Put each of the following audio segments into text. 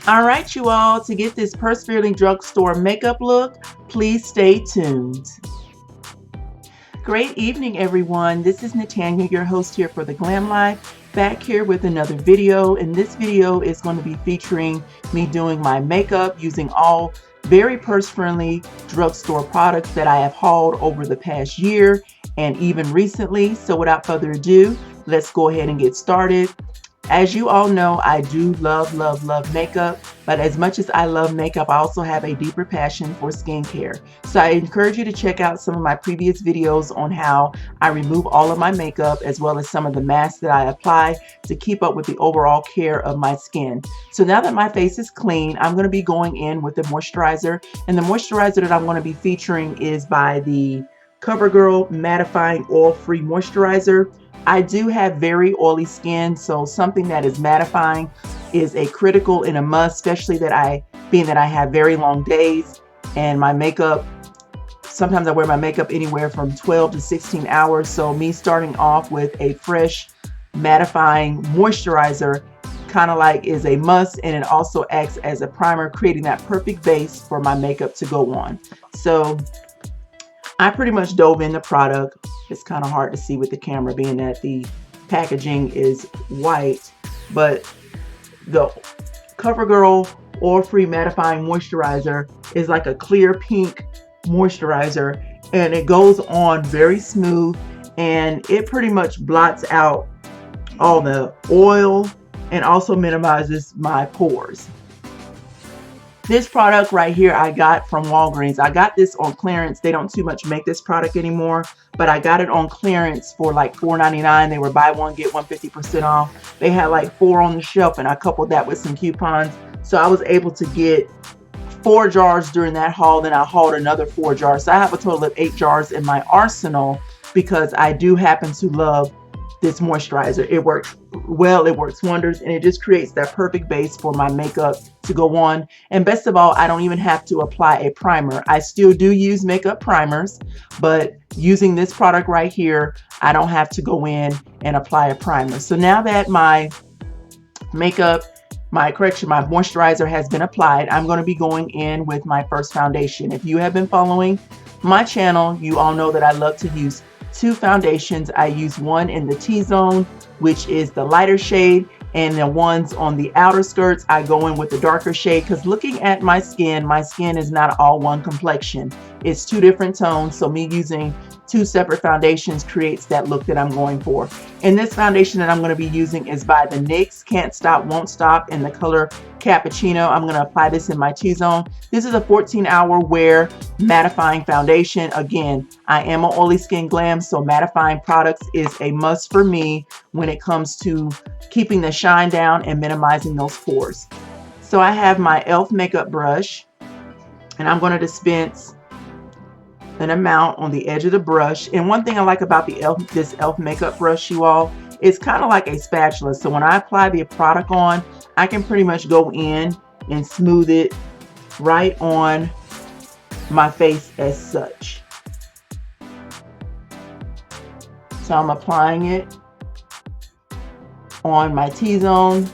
All right, you all, to get this Perseverely Drugstore makeup look, please stay tuned. Great evening, everyone. This is Natanya, your host here for the Glam Life, back here with another video. And this video is going to be featuring me doing my makeup using all very purse-friendly drugstore products that I have hauled over the past year and even recently. So without further ado, let's go ahead and get started. As you all know, I do love makeup, but as much as I love makeup, I also have a deeper passion for skincare. So I encourage you to check out some of my previous videos on how I remove all of my makeup, as well as some of the masks that I apply to keep up with the overall care of my skin. So now that my face is clean, I'm going to be going in with the moisturizer, and the moisturizer that I'm going to be featuring is by the COVERGIRL Mattifying Oil-Free Moisturizer. I do have very oily skin, so something that is mattifying is a critical and a must, especially being that I have very long days and my makeup, sometimes I wear my makeup anywhere from 12 to 16 hours. So me starting off with a fresh mattifying moisturizer kind of like is a must, and it also acts as a primer, creating that perfect base for my makeup to go on. So I pretty much dove in the product. It's kind of hard to see with the camera being that the packaging is white, but the COVERGIRL Oil-Free Mattifying Moisturizer is like a clear pink moisturizer, and it goes on very smooth, and it pretty much blots out all the oil and also minimizes my pores. This product right here I got from Walgreens. I got this on clearance. They don't too much make this product anymore, but I got it on clearance for like $4.99. They were buy one, get one 50% off. They had like 4 on the shelf, and I coupled that with some coupons. So I was able to get 4 jars during that haul. Then I hauled another 4 jars. So I have a total of 8 jars in my arsenal because I do happen to love this moisturizer. It works well, it works wonders, and it just creates that perfect base for my makeup to go on. And best of all, I don't even have to apply a primer. I still do use makeup primers, but using this product right here, I don't have to go in and apply a primer. So now that my makeup, my moisturizer has been applied, I'm going to be going in with my first foundation. If you have been following my channel, you all know that I love to use 2 foundations. I use one in the T-zone, which is the lighter shade, and the ones on the outer skirts, I go in with the darker shade, because looking at my skin is not all one complexion. It's 2 different tones, so me using 2 separate foundations creates that look that I'm going for. And this foundation that I'm going to be using is by the NYX Can't Stop Won't Stop in the color Cappuccino. I'm going to apply this in my T-zone. This is a 14-hour wear mattifying foundation. Again, I am an oily skin glam, so mattifying products is a must for me when it comes to keeping the shine down and minimizing those pores. So I have my e.l.f. makeup brush, and I'm going to dispense an amount on the edge of the brush. And one thing I like about this e.l.f. makeup brush, you all, it's kind of like a spatula. So when I apply the product on, I can pretty much go in and smooth it right on my face as such. So I'm applying it on my T-zone,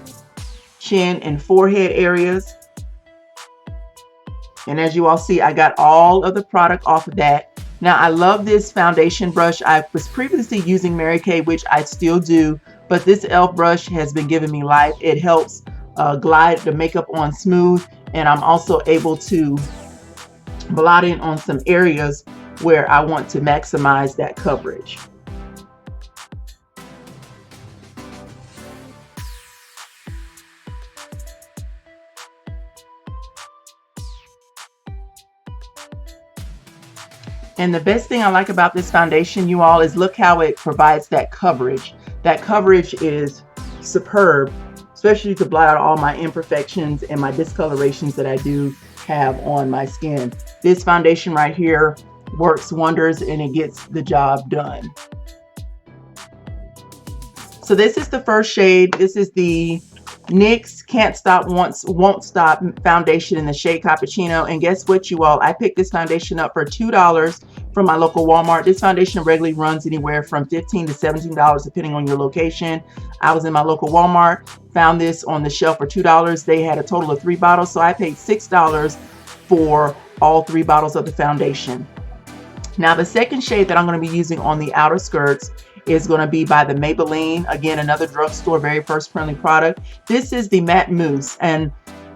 chin, and forehead areas. And as you all see, I got all of the product off of that. Now, I love this foundation brush. I was previously using Mary Kay, which I still do, but this e.l.f. brush has been giving me life. It helps glide the makeup on smooth, and I'm also able to blot in on some areas where I want to maximize that coverage. And the best thing I like about this foundation, you all, is look how it provides that coverage. That coverage is superb, especially to blot out all my imperfections and my discolorations that I do have on my skin. This foundation right here works wonders, and it gets the job done. So this is the first shade. This is the NYX Can't Stop Won't Stop foundation in the shade Cappuccino. And guess what, you all? I picked this foundation up for $2 from my local Walmart. This foundation regularly runs anywhere from $15 to $17 depending on your location. I was in my local Walmart, found this on the shelf for $2. They had a total of 3 bottles, so I paid $6 for all 3 bottles of the foundation. Now the second shade that I'm going to be using on the outer skirts is going to be by the Maybelline. Again, another drugstore, very purse-friendly product. This is the Matte Mousse, and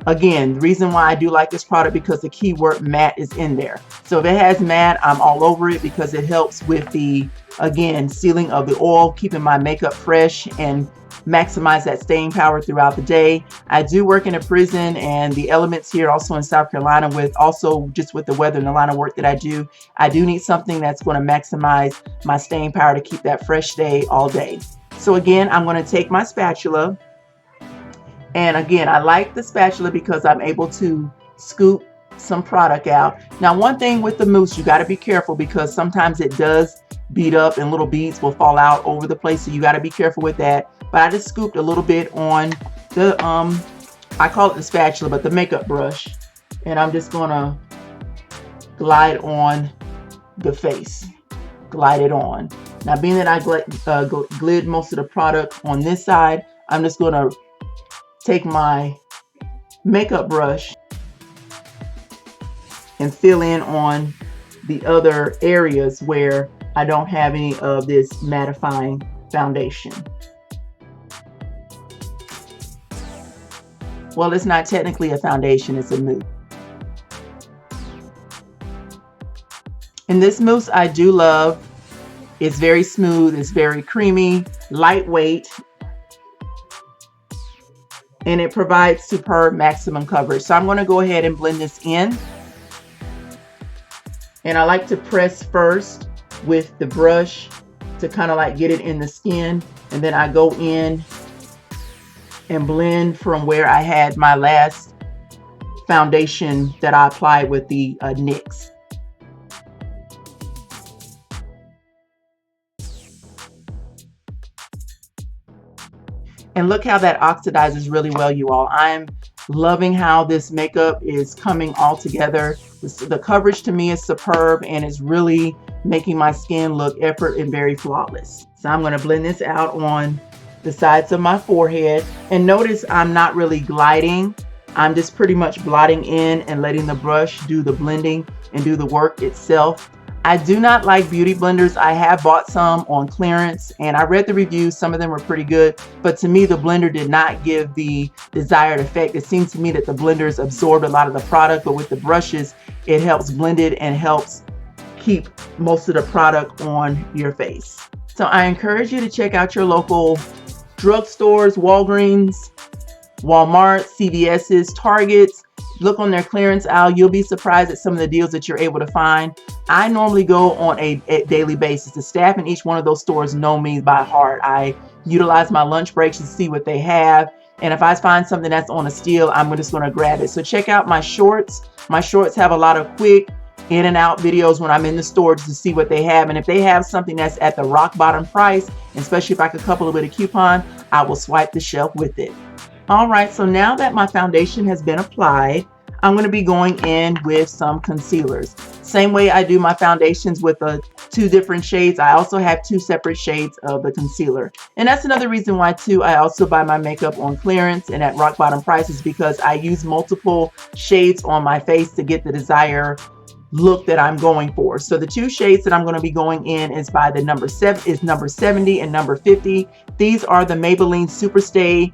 again, the reason why I do like this product because the keyword matte is in there. So if it has matte, I'm all over it because it helps with the, again, sealing of the oil, keeping my makeup fresh and maximize that staying power throughout the day. I do work in a prison, and the elements here also in South Carolina, with also just with the weather and the line of work that I do need something that's going to maximize my staying power to keep that fresh stay all day. So again, I'm going to take my spatula, and again, I like the spatula because I'm able to scoop some product out. Now, one thing with the mousse, you got to be careful because sometimes it does bead up and little beads will fall out over the place, so you got to be careful with that. But I just scooped a little bit on the I call it the spatula, but the makeup brush, and I'm just gonna glide on the face, glide it on. Now, being that I glid most of the product on this side, I'm just gonna take my makeup brush and fill in on the other areas where I don't have any of this mattifying foundation. Well, it's not technically a foundation, it's a mousse. And this mousse I do love. It's very smooth, it's very creamy, lightweight, and it provides superb maximum coverage. So I'm going to go ahead and blend this in. And I like to press first with the brush to kind of like get it in the skin, and then I go in and blend from where I had my last foundation that I applied with the NYX. And look how that oxidizes really well, you all. I'm loving how this makeup is coming all together. The coverage to me is superb, and it's really making my skin look effort and very flawless. So I'm going to blend this out on the sides of my forehead, and notice I'm not really gliding. I'm just pretty much blotting in and letting the brush do the blending and do the work itself. I do not like beauty blenders. I have bought some on clearance, and I read the reviews. Some of them were pretty good, but to me the blender did not give the desired effect. It seems to me that the blenders absorbed a lot of the product, but with the brushes it helps blend it and helps keep most of the product on your face. So I encourage you to check out your local drugstores, Walgreens, Walmart, CVS's, Targets. Look on their clearance aisle. You'll be surprised at some of the deals that you're able to find. I normally go on a daily basis. The staff in each one of those stores know me by heart. I utilize my lunch breaks to see what they have. And if I find something that's on a steal, I'm just going to grab it. So check out my shorts. My shorts have a lot of quick in and out videos when I'm in the store to see what they have. And if they have something that's at the rock bottom price, especially if I could couple it with a coupon, I will swipe the shelf with it. All right, so now that my foundation has been applied, I'm going to be going in with some concealers. Same way I do my foundations with the 2 different shades, I also have 2 separate shades of the concealer. And that's another reason why too I also buy my makeup on clearance and at rock bottom prices, because I use multiple shades on my face to get the desired look that I'm going for. So the 2 shades that I'm going to be going in is by the number 70 and number 50. These are the Maybelline Superstay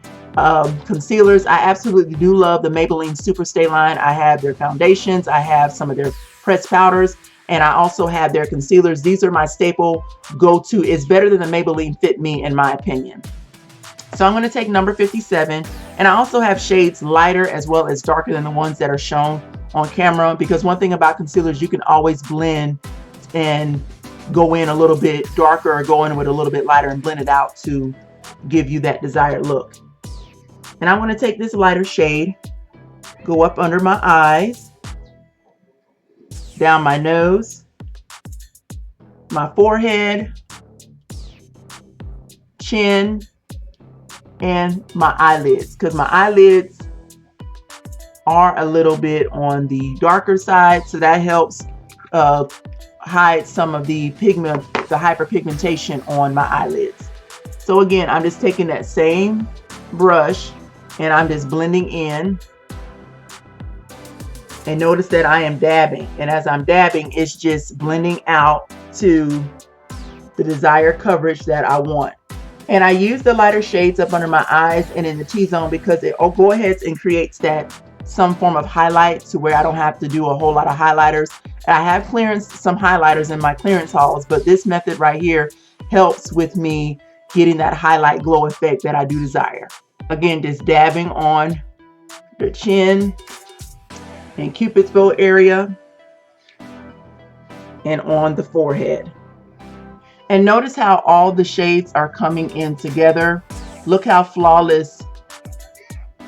concealers. I absolutely do love the Maybelline Superstay line. I have their foundations, I have some of their pressed powders, and I also have their concealers. These are my staple go-to. It's better than the Maybelline Fit Me in my opinion. So I'm going to take number 57, and I also have shades lighter as well as darker than the ones that are shown on camera, because one thing about concealers, you can always blend and go in a little bit darker or go in with a little bit lighter and blend it out to give you that desired look. And I'm going to take this lighter shade, go up under my eyes, down my nose, my forehead, chin, and my eyelids, because my eyelids are a little bit on the darker side, so that helps hide some of the pigment, the hyperpigmentation on my eyelids. So again, I'm just taking that same brush and I'm just blending in. And notice that I am dabbing. And as I'm dabbing, it's just blending out to the desired coverage that I want. And I use the lighter shades up under my eyes and in the T-zone because it go ahead and creates that some form of highlight to where I don't have to do a whole lot of highlighters. I have some highlighters in my clearance hauls, but this method right here helps with me getting that highlight glow effect that I do desire. Again, just dabbing on the chin and Cupid's bow area and on the forehead. And notice how all the shades are coming in together. Look how flawless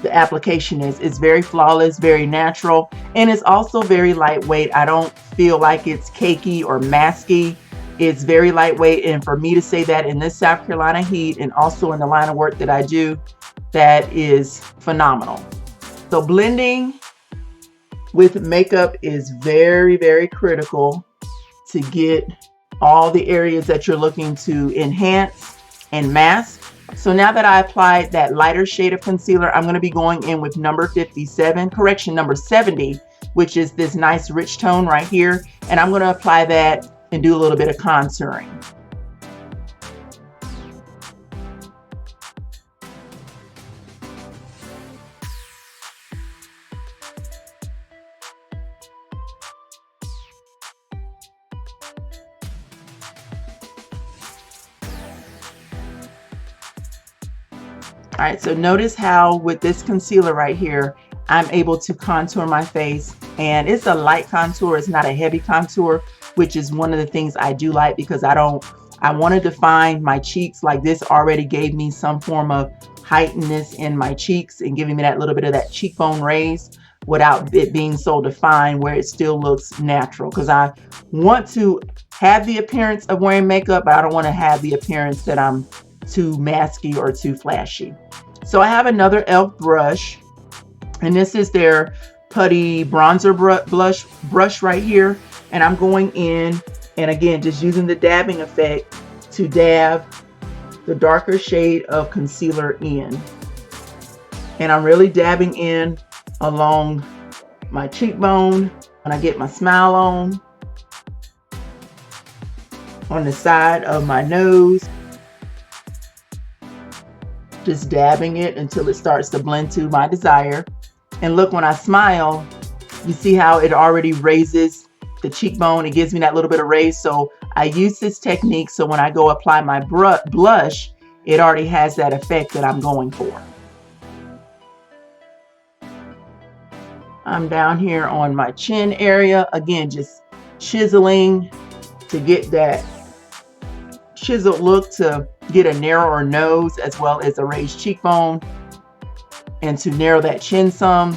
the application is. It's very flawless, very natural, and it's also very lightweight. I don't feel like it's cakey or masky. It's very lightweight, and for me to say that in this South Carolina heat and also in the line of work that I do, that is phenomenal. So blending with makeup is very, very critical to get all the areas that you're looking to enhance and mask. So now that I applied that lighter shade of concealer, I'm going to be going in with number 57, correction, number 70, which is this nice rich tone right here. And I'm going to apply that and do a little bit of contouring. All right, so notice how with this concealer right here, I'm able to contour my face, and it's a light contour. It's not a heavy contour, which is one of the things I do like because I want to define my cheeks. Like this already gave me some form of heightenedness in my cheeks and giving me that little bit of that cheekbone raise without it being so defined where it still looks natural. Because I want to have the appearance of wearing makeup, but I don't want to have the appearance that I'm too masky or too flashy. So I have another e.l.f. brush, and this is their putty bronzer brush right here, and I'm going in and again just using the dabbing effect to dab the darker shade of concealer in, and I'm really dabbing in along my cheekbone when I get my smile on the side of my nose, just dabbing it until it starts to blend to my desire. And look, when I smile, you see how it already raises the cheekbone. It gives me that little bit of raise. So I use this technique so when I go apply my blush, it already has that effect that I'm going for. I'm down here on my chin area, again just chiseling to get that chiseled look, to get a narrower nose as well as a raised cheekbone, and to narrow that chin some.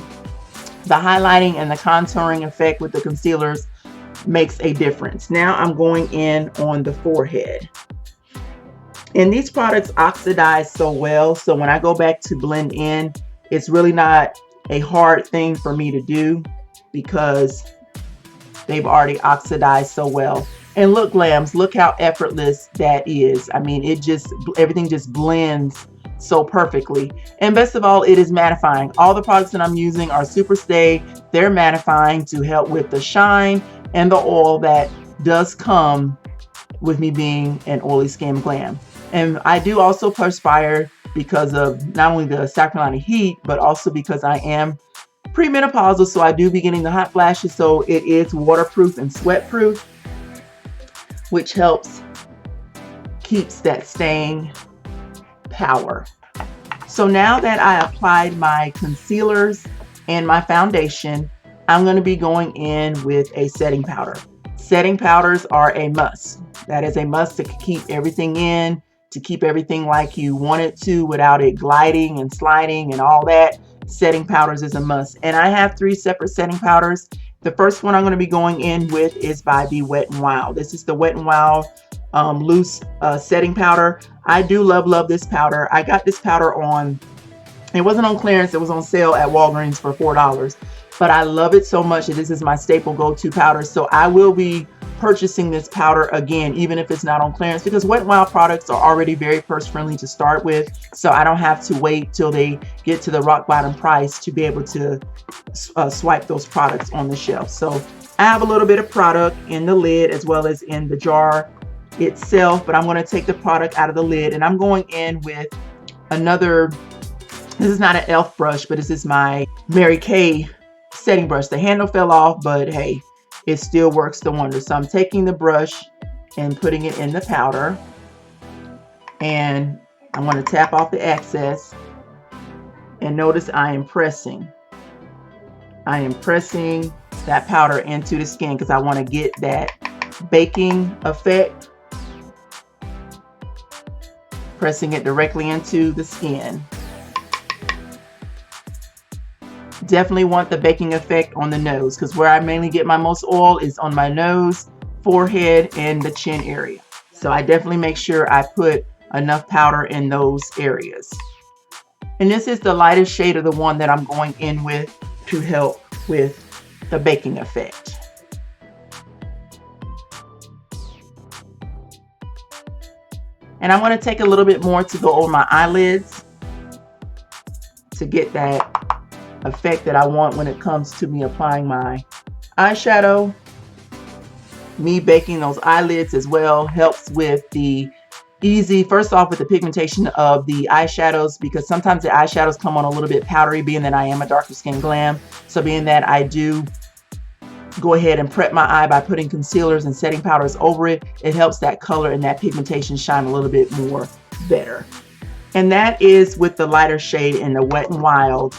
The highlighting and the contouring effect with the concealers makes a difference. Now I'm going in on the forehead, and these products oxidize so well, so when I go back to blend in, it's really not a hard thing for me to do because they've already oxidized so well. And look, Glams, look how effortless that is. I mean, everything just blends so perfectly. And best of all, it is mattifying. All the products that I'm using are super stay. They're mattifying to help with the shine and the oil that does come with me being an oily skin glam. And I do also perspire because of not only the South Carolina heat, but also because I am premenopausal, so I do be getting the hot flashes. So it is waterproof and sweatproof, which helps keeps that staying power. So now that I applied my concealers and my foundation, I'm going to be going in with a setting powder. Setting powders are a must. That is a must to keep everything in, to keep everything like you want it to without it gliding and sliding and all that. Setting powders is a must. And I have 3 separate setting powders. The first one I'm going to be going in with is by the Wet n Wild. This is the Wet n Wild loose setting powder. I do love this powder. I got this powder on, it wasn't on clearance, it was on sale at Walgreens for $4. But I love it so much that this is my staple go-to powder. So I will be purchasing this powder again, even if it's not on clearance, because Wet n Wild products are already very purse friendly to start with, so I don't have to wait till they get to the rock bottom price to be able to swipe those products on the shelf. So I have a little bit of product in the lid as well as in the jar itself, but I'm going to take the product out of the lid, and I'm going in with another, this is not an e.l.f. brush, but this is my Mary Kay setting brush. The handle fell off, but hey, it still works the wonder. So I'm taking the brush and putting it in the powder, and I'm going to tap off the excess, and notice I am pressing that powder into the skin because I want to get that baking effect. Pressing it directly into the skin. Definitely want the baking effect on the nose, because where I mainly get my most oil is on my nose, forehead, and the chin area. So I definitely make sure I put enough powder in those areas. And this is the lightest shade of the one that I'm going in with to help with the baking effect. And I'm going to take a little bit more to go over my eyelids to get that effect that I want when it comes to me applying my eyeshadow. Me baking those eyelids as well helps with the first off with the pigmentation of the eyeshadows, because sometimes the eyeshadows come on a little bit powdery, being that I am a darker skin glam. So being that I do go ahead and prep my eye by putting concealers and setting powders over it, it helps that color and that pigmentation shine a little bit more better. And that is with the lighter shade in the Wet n Wild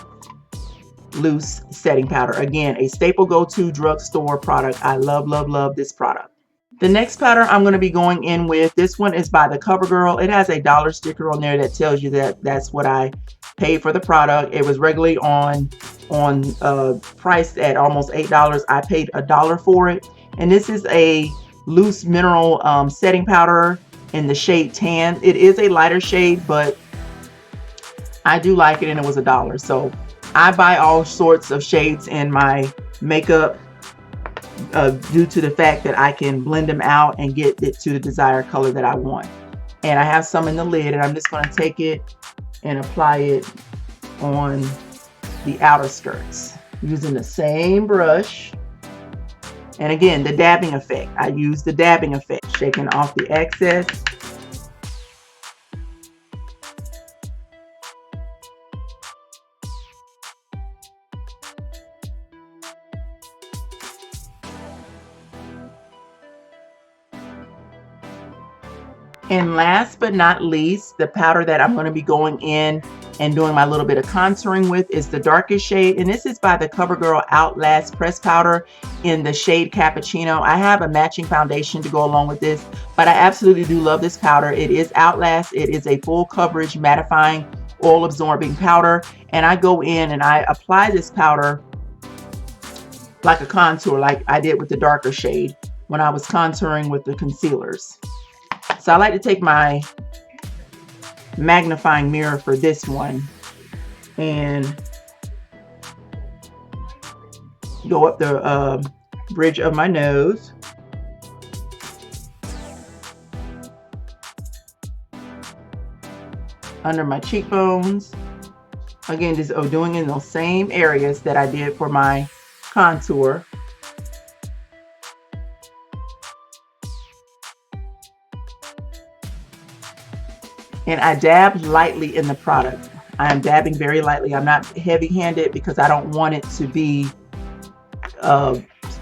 loose setting powder. Again, a staple go-to drugstore product. I love, love, love this product. The next powder I'm going to be going in with, this one is by the COVERGIRL. It has a $1 sticker on there that tells you that that's what I paid for the product. It was regularly priced at almost $8. I paid $1 for it. And this is a loose mineral setting powder in the shade Tan. It is a lighter shade, but I do like it, and it was $1. So I buy all sorts of shades in my makeup due to the fact that I can blend them out and get it to the desired color that I want. And I have some in the lid, and I'm just going to take it and apply it on the outer skirts using the same brush. And again, the dabbing effect. I use the dabbing effect, shaking off the excess. And last but not least, the powder that I'm going to be going in and doing my little bit of contouring with is the darkest shade. And this is by the COVERGIRL Outlast Press Powder in the shade Cappuccino. I have a matching foundation to go along with this, but I absolutely do love this powder. It is Outlast. It is a full coverage mattifying oil absorbing powder. And I go in and I apply this powder like a contour, like I did with the darker shade when I was contouring with the concealers. So I like to take my magnifying mirror for this one and go up the bridge of my nose. Under my cheekbones. Again, just doing in those same areas that I did for my contour. And I dab lightly in the product. I am dabbing very lightly. I'm not heavy-handed because I don't want it to be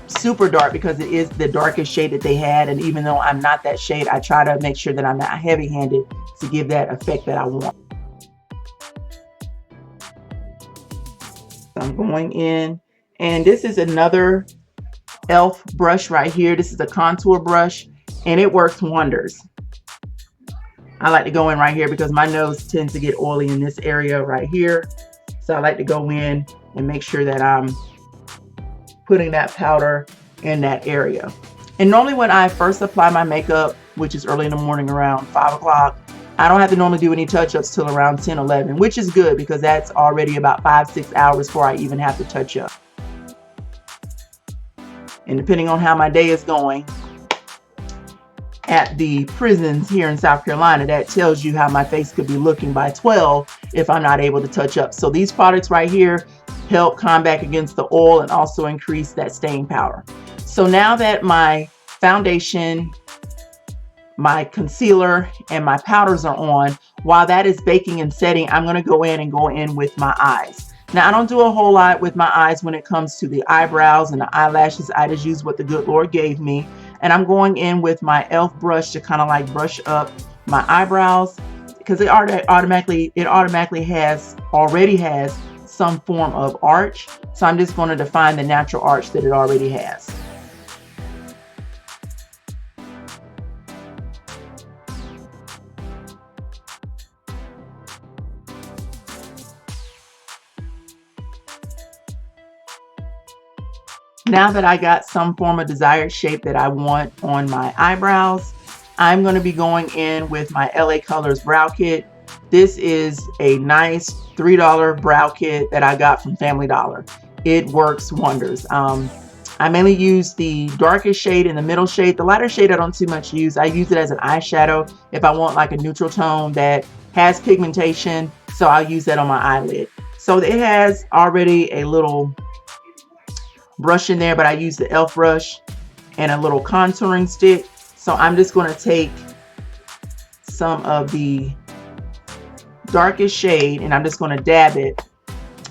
super dark, because it is the darkest shade that they had. And even though I'm not that shade, I try to make sure that I'm not heavy-handed to give that effect that I want. So I'm going in, and this is another e.l.f. brush right here. This is a contour brush, and it works wonders. I like to go in right here because my nose tends to get oily in this area right here. So I like to go in and make sure that I'm putting that powder in that area. And normally when I first apply my makeup, which is early in the morning around 5 o'clock, I don't have to normally do any touch-ups till around 10, 11, which is good because that's already about 5-6 hours before I even have to touch up. And depending on how my day is going, at the prisons here in South Carolina, that tells you how my face could be looking by 12 if I'm not able to touch up. So these products right here help combat against the oil and also increase that staying power. So now that my foundation, my concealer, and my powders are on, while that is baking and setting, I'm going to go in with my eyes. Now, I don't do a whole lot with my eyes when it comes to the eyebrows and the eyelashes. I just use what the good Lord gave me. And I'm going in with my e.l.f. brush to kind of like brush up my eyebrows, because it already has some form of arch. So I'm just going to define the natural arch that it already has. Now that I got some form of desired shape that I want on my eyebrows, I'm going to be going in with my LA Colors brow kit. This is a nice $3 brow kit that I got from Family Dollar. It works wonders. I mainly use the darkest shade and the middle shade. The lighter shade I don't too much use. I use it as an eyeshadow if I want like a neutral tone that has pigmentation. So I'll use that on my eyelid. So it has already a little brush in there, but I use the e.l.f. brush and a little contouring stick. So I'm just going to take some of the darkest shade and I'm just going to dab it.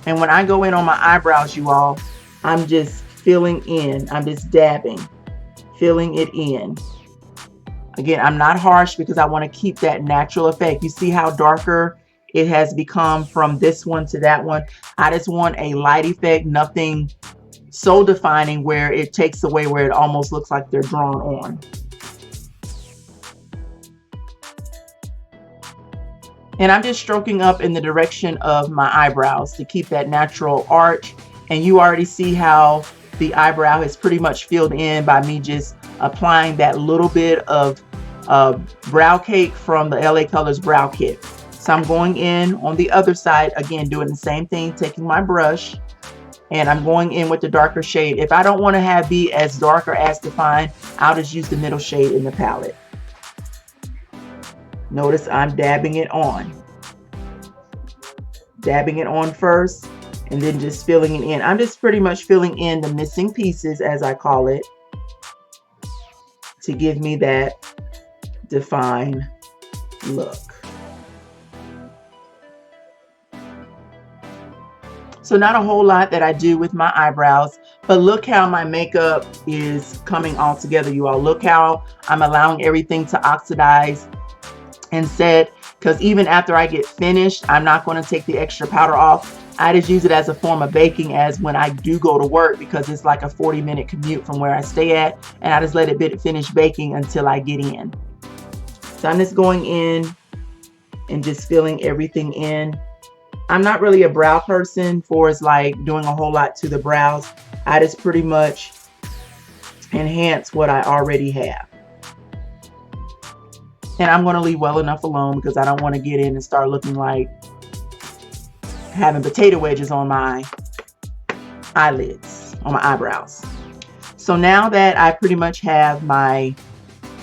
And when I go in on my eyebrows, you all, I'm just filling in. I'm just dabbing, filling it in. Again, I'm not harsh because I want to keep that natural effect. You see how darker it has become from this one to that one? I just want a light effect, nothing so defining where it takes away, where it almost looks like they're drawn on. And I'm just stroking up in the direction of my eyebrows to keep that natural arch. And you already see how the eyebrow is pretty much filled in by me just applying that little bit of brow cake from the LA Colors brow kit. So I'm going in on the other side, again, doing the same thing, taking my brush, and I'm going in with the darker shade. If I don't want to be as dark or as defined, I'll just use the middle shade in the palette. Notice I'm dabbing it on. Dabbing it on first and then just filling it in. I'm just pretty much filling in the missing pieces, as I call it, to give me that defined look. So not a whole lot that I do with my eyebrows, but look how my makeup is coming all together, you all. Look how I'm allowing everything to oxidize and set, because even after I get finished, I'm not going to take the extra powder off. I just use it as a form of baking as when I do go to work, because it's like a 40-minute commute from where I stay at, and I just let it finish baking until I get in. So I'm just going in and just filling everything in. I'm not really a brow person for it's like doing a whole lot to the brows. I just pretty much enhance what I already have. And I'm going to leave well enough alone because I don't want to get in and start looking like having potato wedges on my eyelids, on my eyebrows. So now that I pretty much have my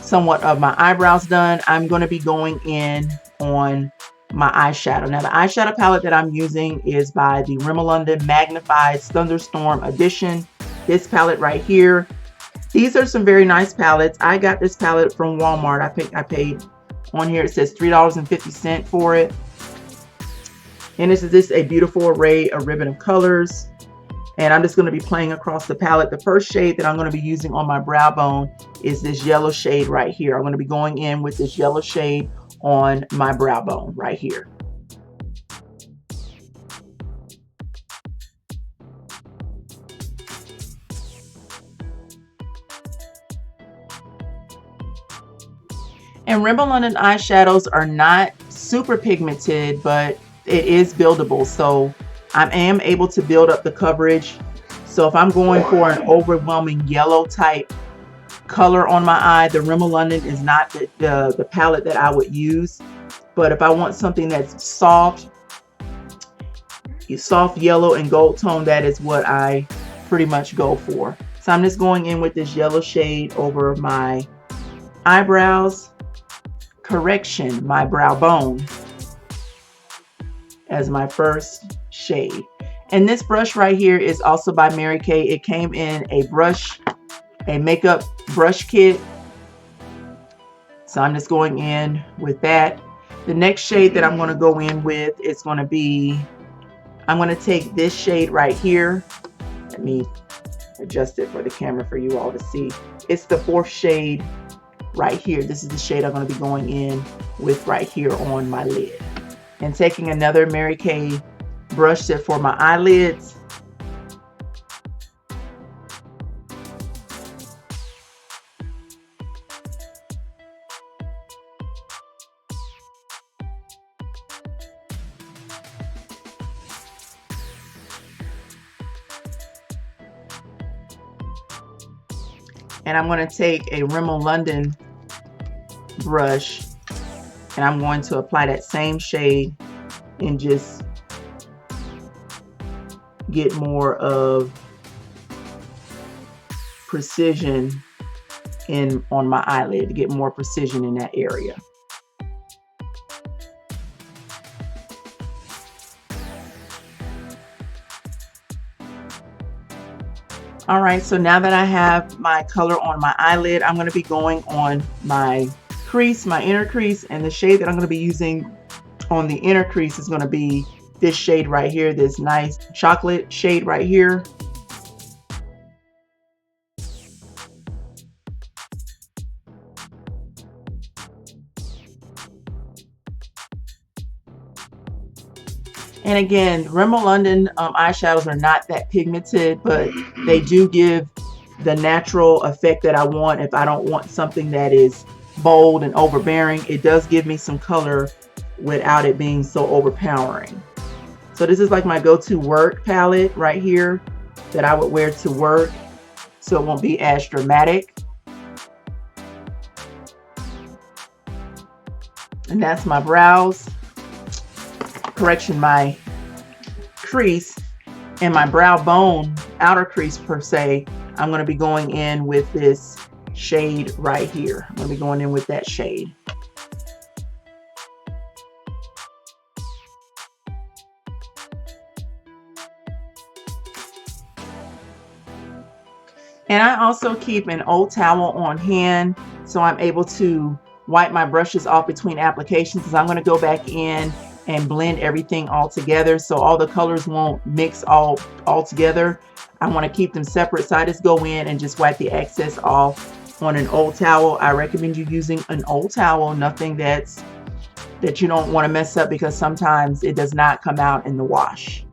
somewhat of my eyebrows done, I'm going to be going in on my eyeshadow. Now the eyeshadow palette that I'm using is by the Rimmel Magnif'eyes Thunderstorm edition. This palette right here. These are some very nice palettes. I got this palette from Walmart. I paid on here, it says $3.50 for it. And this is just a beautiful array, a ribbon of colors. And I'm just going to be playing across the palette. The first shade that I'm going to be using on my brow bone is this yellow shade right here. I'm going to be going in with this yellow shade on my brow bone right here. And Rimmel London eyeshadows are not super pigmented, but it is buildable. So I am able to build up the coverage. So if I'm going for an overwhelming yellow type color on my eye, the Rimmel London is not the palette that I would use. But if I want something that's soft yellow and gold tone, that is what I pretty much go for. So I'm just going in with this yellow shade over my Eyebrows Correction, my brow bone, as my first shade. And this brush right here is also by Mary Kay. It came in a makeup brush kit. So I'm just going in with that. The next shade that I'm going to go in with is going to be, I'm going to take this shade right here. Let me adjust it for the camera for you all to see. It's the fourth shade right here. This is the shade I'm going to be going in with right here on my lid. And taking another Mary Kay brush set for my eyelids. And I'm going to take a Rimmel London brush and I'm going to apply that same shade and just get more of precision on my eyelid, to get more precision in that area. All right, so now that I have my color on my eyelid, I'm going to be going on my crease, my inner crease, and the shade that I'm going to be using on the inner crease is going to be this shade right here, this nice chocolate shade right here. And again, Rimmel London eyeshadows are not that pigmented, but they do give the natural effect that I want. If I don't want something that is bold and overbearing, it does give me some color without it being so overpowering. So this is like my go-to work palette right here that I would wear to work, so it won't be as dramatic. And that's my brows. Correction, my crease and my brow bone, outer crease per se, I'm going to be going in with this shade right here. I'm going to be going in with that shade. And I also keep an old towel on hand so I'm able to wipe my brushes off between applications, because I'm going to go back in and blend everything all together so all the colors won't mix all together. I want to keep them separate, so I just go in and just wipe the excess off on an old towel. I recommend you using an old towel, nothing that you don't want to mess up, because sometimes it does not come out in the wash.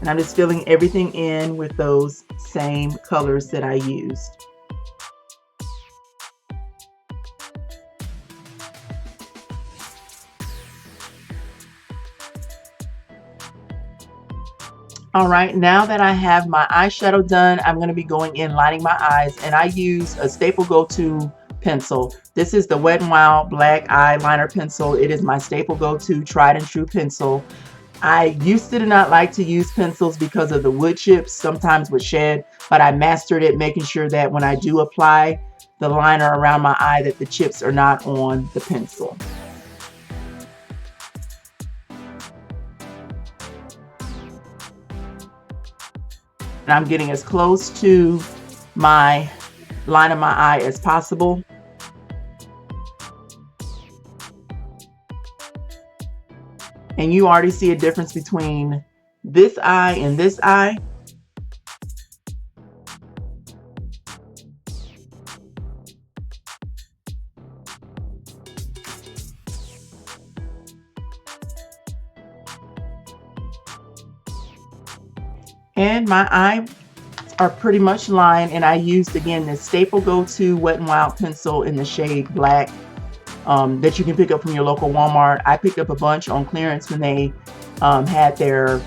And I'm just filling everything in with those same colors that I used. All right, now that I have my eyeshadow done, I'm going to be going in lining my eyes, and I use a staple go-to pencil. This is the Wet n Wild Black Eyeliner Pencil. It is my staple go-to, tried and true pencil. I used to not like to use pencils because of the wood chips, sometimes would shed, but I mastered it, making sure that when I do apply the liner around my eye, that the chips are not on the pencil. And I'm getting as close to my line of my eye as possible. And you already see a difference between this eye and this eye. And my eyes are pretty much lined, and I used again this staple go-to Wet n Wild pencil in the shade black that you can pick up from your local Walmart. I picked up a bunch on clearance when they had their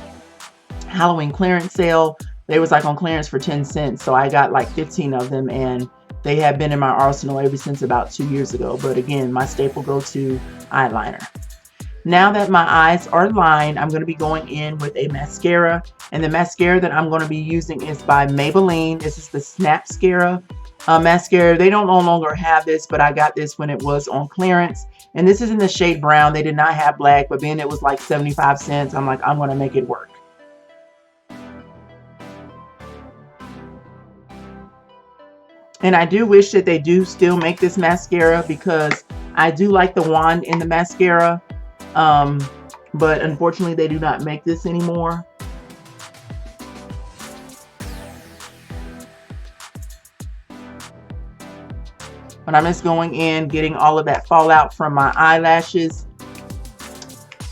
Halloween clearance sale. They was like on clearance for 10 cents, so I got like 15 of them, and they have been in my arsenal ever since about 2 years ago. But again, my staple go-to eyeliner. Now that my eyes are lined, I'm going to be going in with a mascara. And the mascara that I'm going to be using is by Maybelline. This is the Snapscara mascara. They don't no longer have this, but I got this when it was on clearance. And this is in the shade brown. They did not have black, but being it was like 75 cents, I'm like, I'm going to make it work. And I do wish that they do still make this mascara, because I do like the wand in the mascara. But unfortunately, they do not make this anymore. But I'm just going in, getting all of that fallout from my eyelashes,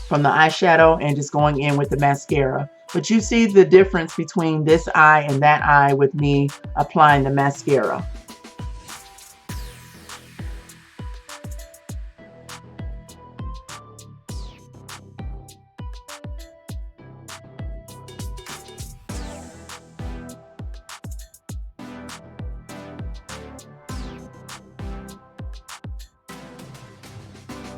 from the eyeshadow, and just going in with the mascara. But you see the difference between this eye and that eye with me applying the mascara.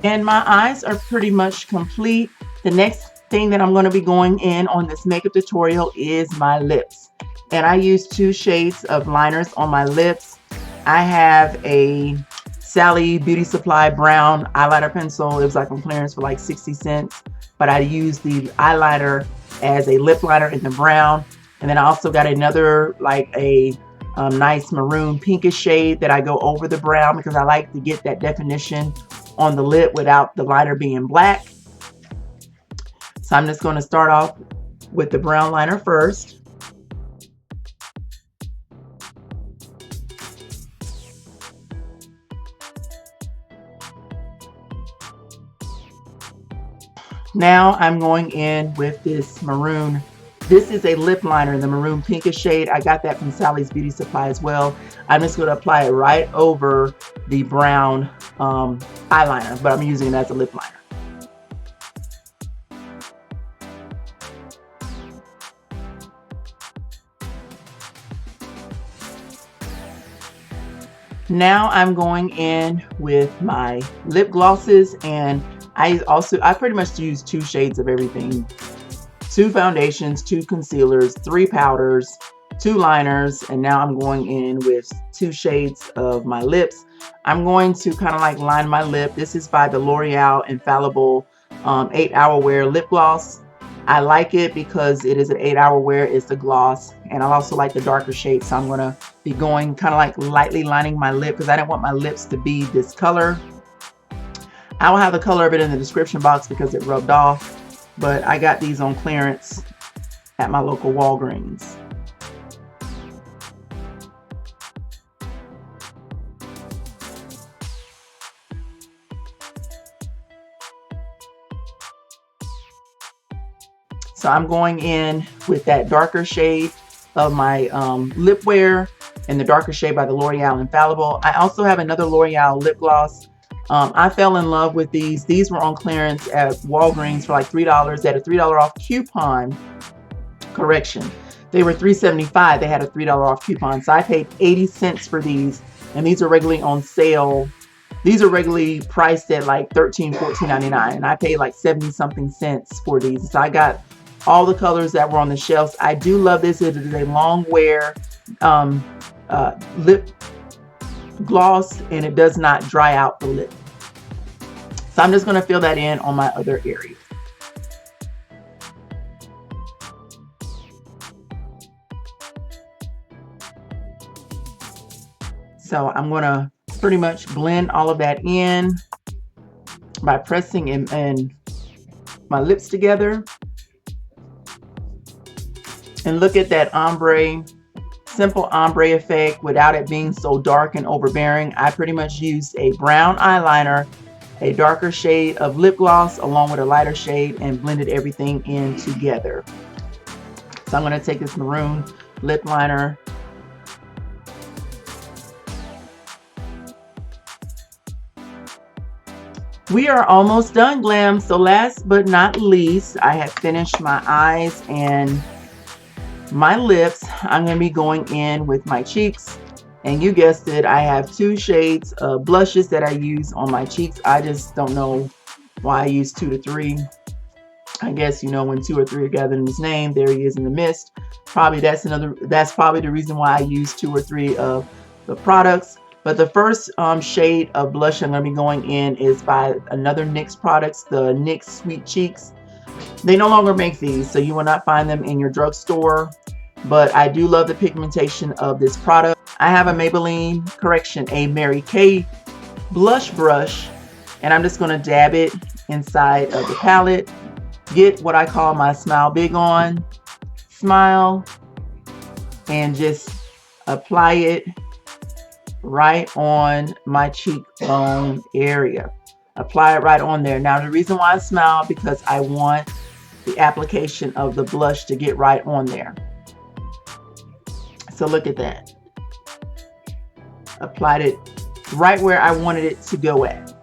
And my eyes are pretty much complete. The next thing that I'm going to be going in on this makeup tutorial is my lips. And I use 2 shades of liners on my lips. I have a Sally Beauty Supply brown eyeliner pencil. It was like on clearance for like 60 cents. But I use the eyeliner as a lip liner in the brown. And then I also got another like a nice maroon pinkish shade that I go over the brown, because I like to get that definition on the lip without the liner being black. So I'm just going to start off with the brown liner first. Now I'm going in with this maroon. This is a lip liner in the maroon pinkish shade. I got that from Sally's Beauty Supply as well. I'm just going to apply it right over the brown eyeliner, but I'm using it as a lip liner. Now I'm going in with my lip glosses, and I pretty much use 2 shades of everything. 2 foundations, 2 concealers, 3 powders, 2 liners, and now I'm going in with 2 shades of my lips. I'm going to kind of like line my lip. This is by the L'Oreal Infallible 8-Hour Wear Lip Gloss. I like it because it is an 8-hour wear. It's the gloss, and I also like the darker shade, so I'm going to be going kind of like lightly lining my lip, because I didn't want my lips to be this color. I will have the color of it in the description box because it rubbed off, but I got these on clearance at my local Walgreens. So I'm going in with that darker shade of my lip wear, and the darker shade by the L'Oreal Infallible. I also have another L'Oreal lip gloss. I fell in love with these. These were on clearance at Walgreens for like $3 at a $3 off coupon. Correction. They were $3.75. They had a $3 off coupon. So I paid 80 cents for these, and these are regularly on sale. These are regularly priced at like $13, $14.99, and I paid like 70 something cents for these. So I got all the colors that were on the shelves. I do love this. It is a long wear lip gloss, and it does not dry out the lip. So I'm just going to fill that in on my other area. So I'm going to pretty much blend all of that in by pressing and my lips together. And look at that ombre, simple ombre effect without it being so dark and overbearing. I pretty much used a brown eyeliner, a darker shade of lip gloss along with a lighter shade, and blended everything in together. So I'm going to take this maroon lip liner, we are almost done, glam. So last but not least, I have finished my eyes and my lips. I'm going to be going in with my cheeks, and you guessed it, I have 2 shades of blushes that I use on my cheeks. I just don't know why I use 2 to 3. I guess, you know, when 2 or 3 are gathered in his name, there he is in the mist. Probably that's probably the reason why I use 2 or 3 of the products. But the first shade of blush I'm going to be going in is by another NYX products, the NYX Sweet Cheeks. They no longer make these, so you will not find them in your drugstore. But I do love the pigmentation of this product. I have a Maybelline, a Mary Kay blush brush, and I'm just going to dab it inside of the palette. Get what I call my Smile Big On smile, and just apply it right on my cheekbone area. Apply it right on there. Now the reason why I smile, because I want the application of the blush to get right on there. So look at that. Applied it right where I wanted it to go at.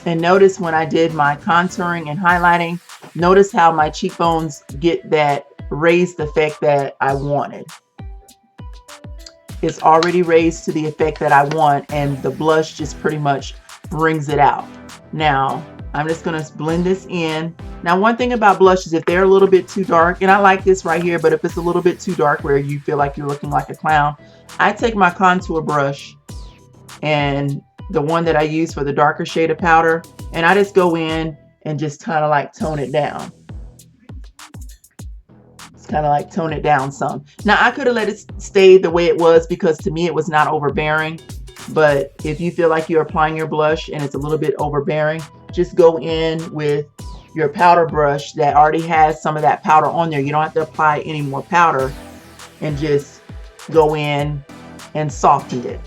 And notice when I did my contouring and highlighting, notice how my cheekbones get that raised effect that I wanted. It's already raised to the effect that I want, and the blush just pretty much brings it out. Now, I'm just going to blend this in. Now, one thing about blush is if they're a little bit too dark, and I like this right here, but if it's a little bit too dark where you feel like you're looking like a clown, I take my contour brush, and the one that I use for the darker shade of powder, and I just go in and just kind of like tone it down. It's kind of like tone it down some. Now, I could have let it stay the way it was because to me it was not overbearing. But if you feel like you're applying your blush and it's a little bit overbearing, just go in with your powder brush that already has some of that powder on there. You don't have to apply any more powder, and just go in and soften it.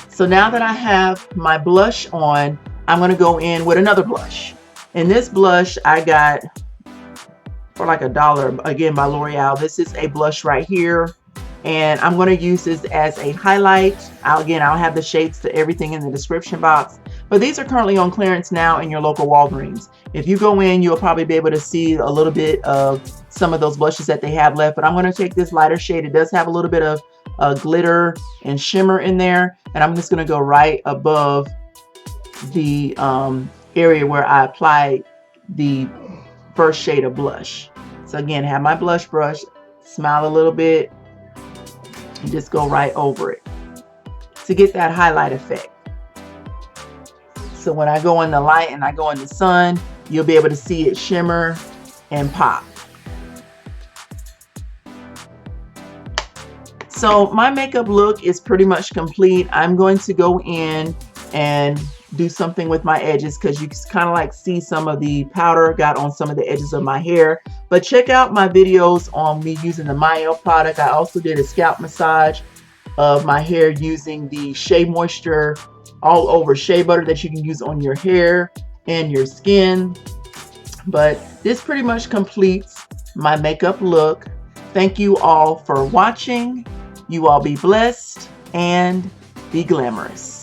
So now that I have my blush on, I'm going to go in with another blush. And this blush I got for like $1, again, by Loreal. This is a blush right here. And I'm going to use this as a highlight. I'll have the shades to everything in the description box. But these are currently on clearance now in your local Walgreens. If you go in, you'll probably be able to see a little bit of some of those blushes that they have left. But I'm going to take this lighter shade. It does have a little bit of glitter and shimmer in there. And I'm just going to go right above the area where I applied the first shade of blush. So again, have my blush brush, smile a little bit, and just go right over it to get that highlight effect. So when I go in the light and I go in the sun, you'll be able to see it shimmer and pop. So my makeup look is pretty much complete. I'm going to go in and do something with my edges because you kind of like see some of the powder got on some of the edges of my hair. But check out my videos on me using the Maybelline product. I also did a scalp massage of my hair using the Shea Moisture all over shea butter that you can use on your hair and your skin. But this pretty much completes my makeup look. Thank you all for watching. You all be blessed and be glamorous.